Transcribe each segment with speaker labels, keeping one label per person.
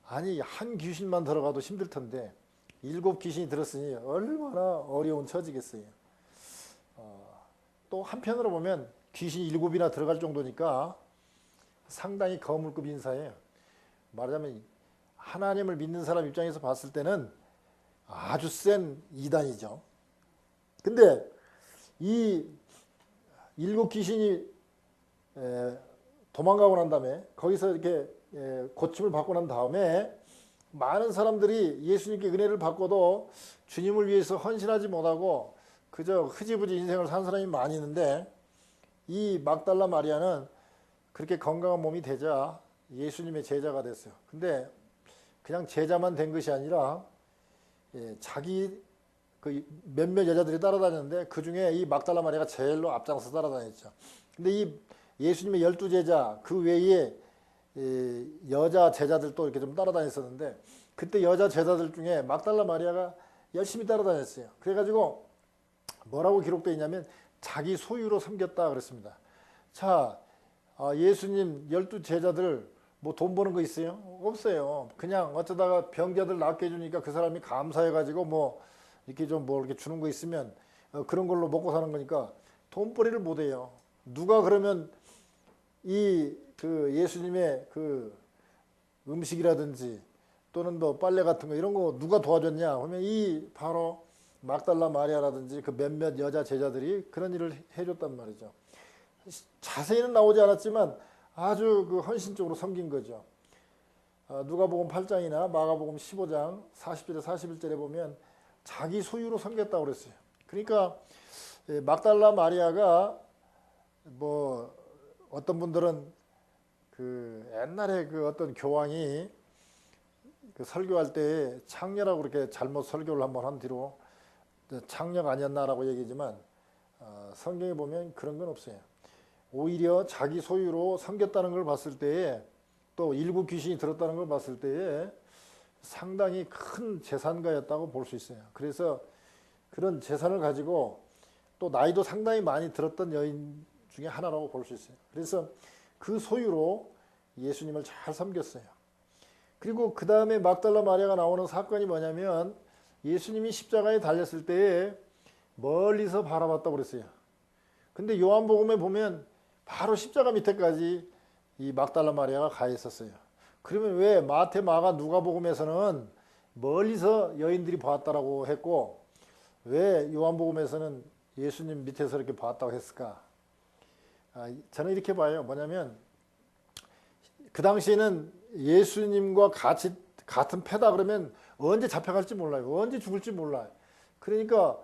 Speaker 1: 아니 한 귀신만 들어가도 힘들 텐데 일곱 귀신이 들었으니 얼마나 어려운 처지겠어요. 또 한편으로 보면 귀신이 일곱이나 들어갈 정도니까 상당히 거물급 인사예요. 말하자면 하나님을 믿는 사람 입장에서 봤을 때는 아주 센 이단이죠. 근데 이 일곱 귀신이 도망가고 난 다음에 거기서 이렇게 고침을 받고 난 다음에 많은 사람들이 예수님께 은혜를 받고도 주님을 위해서 헌신하지 못하고 그저 흐지부지 인생을 산 사람이 많이 있는데, 이 막달라 마리아는 그렇게 건강한 몸이 되자 예수님의 제자가 됐어요. 근데 그냥 제자만 된 것이 아니라 자기 그 몇몇 여자들이 따라다녔는데 그 중에 이 막달라 마리아가 제일로 앞장서 따라다녔죠. 근데 이 예수님의 12제자 그 외에 여자 제자들도 이렇게 좀 따라다녔었는데, 그때 여자 제자들 중에 막달라 마리아가 열심히 따라다녔어요. 그래가지고 뭐라고 기록되어 있냐면 자기 소유로 섬겼다 그랬습니다. 자, 예수님 12제자들 뭐 돈 버는 거 있어요? 없어요. 그냥 어쩌다가 병자들 낫게 해주니까 그 사람이 감사해가지고 뭐 이렇게 좀 뭐 이렇게 주는 거 있으면 그런 걸로 먹고 사는 거니까 돈벌이를 못 해요. 누가 그러면 이 그 예수님의 그 음식이라든지 또는 뭐 빨래 같은 거 이런 거 누가 도와줬냐 하면 이 바로 막달라 마리아라든지 그 몇몇 여자 제자들이 그런 일을 해줬단 말이죠. 자세히는 나오지 않았지만 아주 그 헌신적으로 섬긴 거죠. 누가복음 8장이나 마가복음 15장 40절에 41절에 보면 자기 소유로 섬겼다고 그랬어요. 그러니까 막달라 마리아가 뭐 어떤 분들은 그 옛날에 그 어떤 교황이 그 설교할 때 창녀라고 그렇게 잘못 설교를 한번 한 뒤로 창녀가 아니었나라고 얘기지만 성경에 보면 그런 건 없어요. 오히려 자기 소유로 섬겼다는 걸 봤을 때에, 또 일부 귀신이 들었다는 걸 봤을 때에 상당히 큰 재산가였다고 볼 수 있어요. 그래서 그런 재산을 가지고 또 나이도 상당히 많이 들었던 여인 중에 하나라고 볼 수 있어요. 그래서 그 소유로 예수님을 잘 섬겼어요. 그리고 그 다음에 막달라 마리아가 나오는 사건이 뭐냐면 예수님이 십자가에 달렸을 때에 멀리서 바라봤다고 그랬어요. 근데 요한복음에 보면 바로 십자가 밑에까지 이 막달라 마리아가 가 있었어요. 그러면 왜 마태, 마가, 누가복음에서는 멀리서 여인들이 봤다라고 했고 왜 요한복음에서는 예수님 밑에서 이렇게 봤다고 했을까? 저는 이렇게 봐요. 뭐냐면 그 당시에는 예수님과 같은 패다 그러면 언제 잡혀갈지 몰라요. 언제 죽을지 몰라요. 그러니까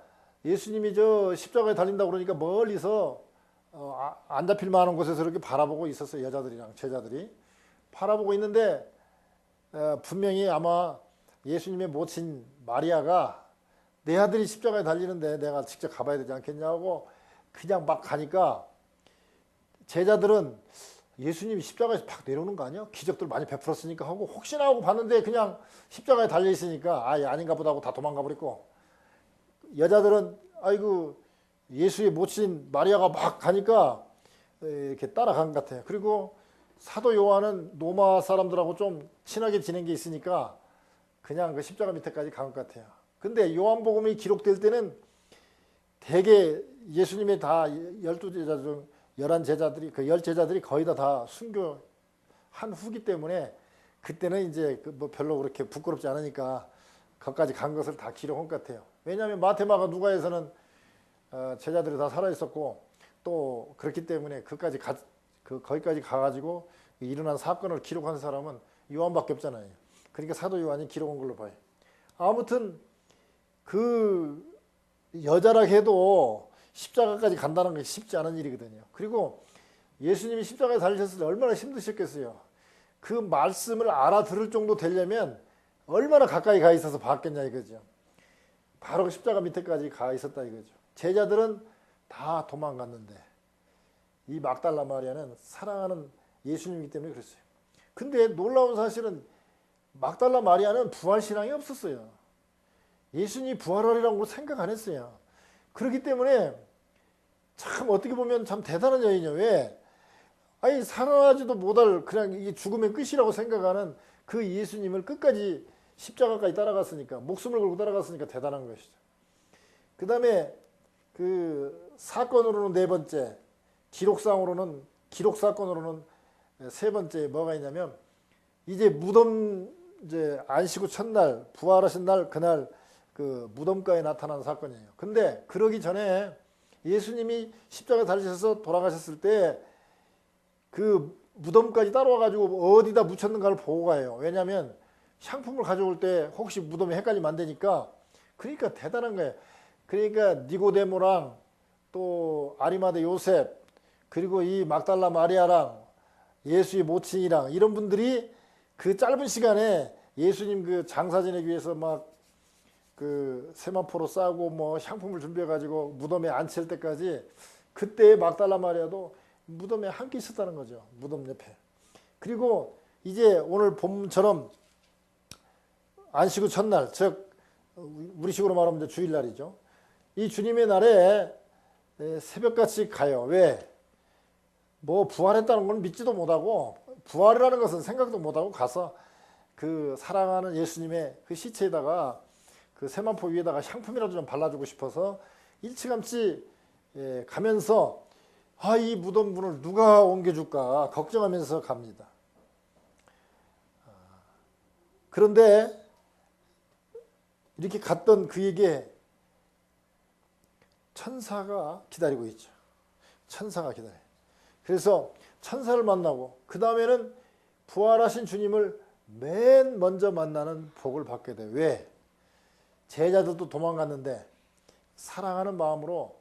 Speaker 1: 예수님이 저 십자가에 달린다고 그러니까 멀리서 안 잡힐 만한 곳에서 이렇게 바라보고 있었어요. 여자들이랑 제자들이 바라보고 있는데 분명히 아마 예수님의 모친 마리아가 내 아들이 십자가에 달리는데 내가 직접 가봐야 되지 않겠냐고 그냥 막 가니까 제자들은 예수님이 십자가에서 팍 내려오는 거 아니야? 기적들 많이 베풀었으니까 하고 혹시나 하고 봤는데 그냥 십자가에 달려있으니까 아닌가 보다 하고 다 도망가 버렸고, 여자들은 아이고 예수의 모친 마리아가 막 가니까 이렇게 따라간 것 같아요. 그리고 사도 요한은 로마 사람들하고 좀 친하게 지낸 게 있으니까 그냥 그 십자가 밑에까지 간 것 같아요. 근데 요한복음이 기록될 때는 대개 예수님의 다 12제자 중 11제자들이 그 10제자들이 거의 다 순교한 후기 때문에 그때는 이제 뭐 별로 그렇게 부끄럽지 않으니까 거기까지 간 것을 다 기록한 것 같아요. 왜냐하면 마태, 마가, 누가에서는 제자들이 다 살아 있었고 또 그렇기 때문에 거기까지 가가지고 일어난 사건을 기록한 사람은 요한밖에 없잖아요. 그러니까 사도 요한이 기록한 걸로 봐요. 아무튼 그 여자라 해도 십자가까지 간다는 게 쉽지 않은 일이거든요. 그리고 예수님이 십자가에 달리셨을 때 얼마나 힘드셨겠어요. 그 말씀을 알아들을 정도 되려면 얼마나 가까이 가 있어서 봤겠냐 이거죠. 바로 십자가 밑에까지 가 있었다 이거죠. 제자들은 다 도망갔는데 이 막달라 마리아는 사랑하는 예수님이기 때문에 그랬어요. 근데 놀라운 사실은 막달라 마리아는 부활신앙이 없었어요. 예수님이 부활하리라고 생각 안 했어요. 그렇기 때문에 참 어떻게 보면 참 대단한 여인이에요. 왜? 아니 살아나지도 못할 그냥 이게 죽으면 끝이라고 생각하는 그 예수님을 끝까지 십자가까지 따라갔으니까, 목숨을 걸고 따라갔으니까 대단한 것이죠. 그 다음에 그 사건으로는 네 번째, 기록 사건으로는 세 번째 뭐가 있냐면, 이제 무덤, 이제 안식 후 첫날, 부활하신 날, 그날 그 무덤가에 나타난 사건이에요. 근데 그러기 전에 예수님이 십자가 달리셔서 돌아가셨을 때 그 무덤까지 따라와가지고 어디다 묻혔는가를 보고 가요. 왜냐하면 향품을 가져올 때 혹시 무덤에 헷갈리면 안 되니까. 그러니까 대단한 거예요. 그러니까 니고데모랑 또 아리마대 요셉, 그리고 이 막달라 마리아랑 예수의 모친이랑 이런 분들이 그 짧은 시간에 예수님 그 장사 지내기 위해서 막 그 세마포로 싸고 뭐 향품을 준비해 가지고 무덤에 앉힐 때까지, 그때 막달라 마리아도 무덤에 함께 있었다는 거죠. 무덤 옆에. 그리고 이제 오늘 본문처럼 안식 후 첫날, 즉 우리식으로 말하면 이제 주일날이죠. 이 주님의 날에 새벽같이 가요. 왜? 뭐 부활했다는 건 믿지도 못하고, 부활이라는 것은 생각도 못하고 가서 그 사랑하는 예수님의 그 시체에다가 그 세마포 위에다가 향품이라도 좀 발라주고 싶어서 일찌감치 가면서 이 무덤 문을 누가 옮겨줄까 걱정하면서 갑니다. 그런데 이렇게 갔던 그에게 천사가 기다리고 있죠. 천사가 기다려요. 그래서 천사를 만나고 그 다음에는 부활하신 주님을 맨 먼저 만나는 복을 받게 돼요. 왜? 제자들도 도망갔는데 사랑하는 마음으로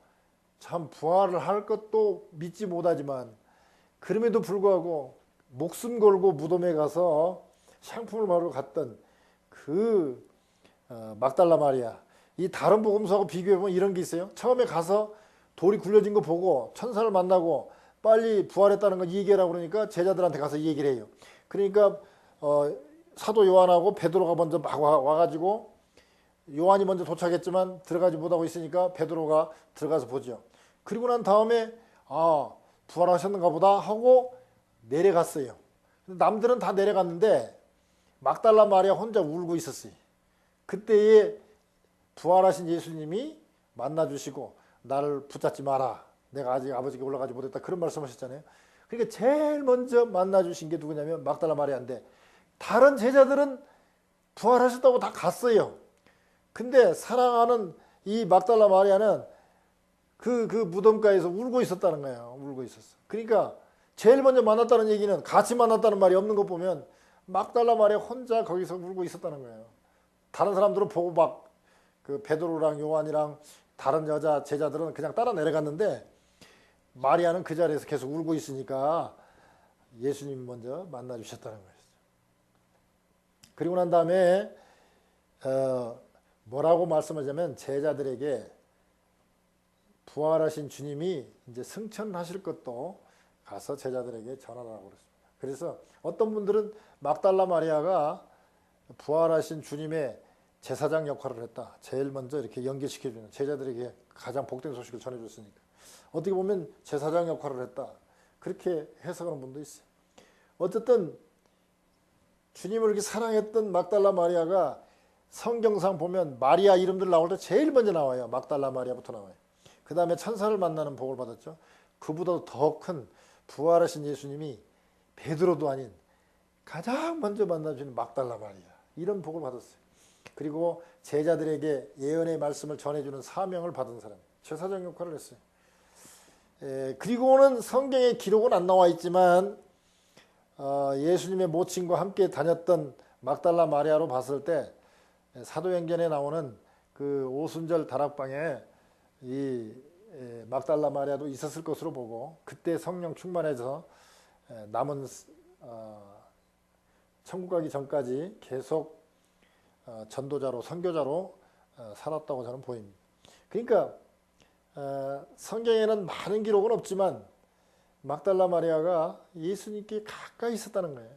Speaker 1: 참 부활을 할 것도 믿지 못하지만 그럼에도 불구하고 목숨 걸고 무덤에 가서 향품을 바르러 갔던 그 막달라 마리아, 이 다른 복음서하고 비교해보면 이런 게 있어요. 처음에 가서 돌이 굴려진 거 보고 천사를 만나고 빨리 부활했다는 걸 얘기하라고 그러니까 제자들한테 가서 얘기를 해요. 그러니까 사도 요한하고 베드로가 먼저 막 와가지고, 요한이 먼저 도착했지만 들어가지 못하고 있으니까 베드로가 들어가서 보죠. 그리고 난 다음에 부활하셨는가 보다 하고 내려갔어요. 남들은 다 내려갔는데 막달라 마리아 혼자 울고 있었어요. 그때에 부활하신 예수님이 만나주시고 나를 붙잡지 마라, 내가 아직 아버지께 올라가지 못했다, 그런 말씀하셨잖아요. 그러니까 제일 먼저 만나주신 게 누구냐면 막달라 마리아인데, 다른 제자들은 부활하셨다고 다 갔어요. 근데 사랑하는 이 막달라 마리아는 그 무덤가에서 울고 있었다는 거예요. 울고 있었어. 그러니까 제일 먼저 만났다는 얘기는, 같이 만났다는 말이 없는 거 보면 막달라 마리아 혼자 거기서 울고 있었다는 거예요. 다른 사람들은 보고 막 그 베드로랑 요한이랑 다른 여자 제자들은 그냥 따라 내려갔는데 마리아는 그 자리에서 계속 울고 있으니까 예수님 먼저 만나 주셨다는 거예요. 그리고 난 다음에 뭐라고 말씀하자면, 제자들에게 부활하신 주님이 이제 승천하실 것도 가서 제자들에게 전하라고 그랬습니다. 그래서 어떤 분들은 막달라 마리아가 부활하신 주님의 제사장 역할을 했다, 제일 먼저 이렇게 연결시켜주는, 제자들에게 가장 복된 소식을 전해줬으니까 어떻게 보면 제사장 역할을 했다, 그렇게 해석하는 분도 있어요. 어쨌든 주님을 이렇게 사랑했던 막달라 마리아가 성경상 보면 마리아 이름들 나올 때 제일 먼저 나와요. 막달라 마리아부터 나와요. 그 다음에 천사를 만나는 복을 받았죠. 그보다 더 큰 부활하신 예수님이 베드로도 아닌 가장 먼저 만나주는 막달라 마리아, 이런 복을 받았어요. 그리고 제자들에게 예언의 말씀을 전해주는 사명을 받은 사람, 제사장 역할을 했어요. 그리고는 성경에 기록은 안 나와 있지만 예수님의 모친과 함께 다녔던 막달라 마리아로 봤을 때 사도행전에 나오는 그 오순절 다락방에 이 막달라 마리아도 있었을 것으로 보고, 그때 성령 충만해서 남은 천국 가기 전까지 계속 전도자로, 선교자로 살았다고 저는 보입니다. 그러니까 성경에는 많은 기록은 없지만 막달라 마리아가 예수님께 가까이 있었다는 거예요.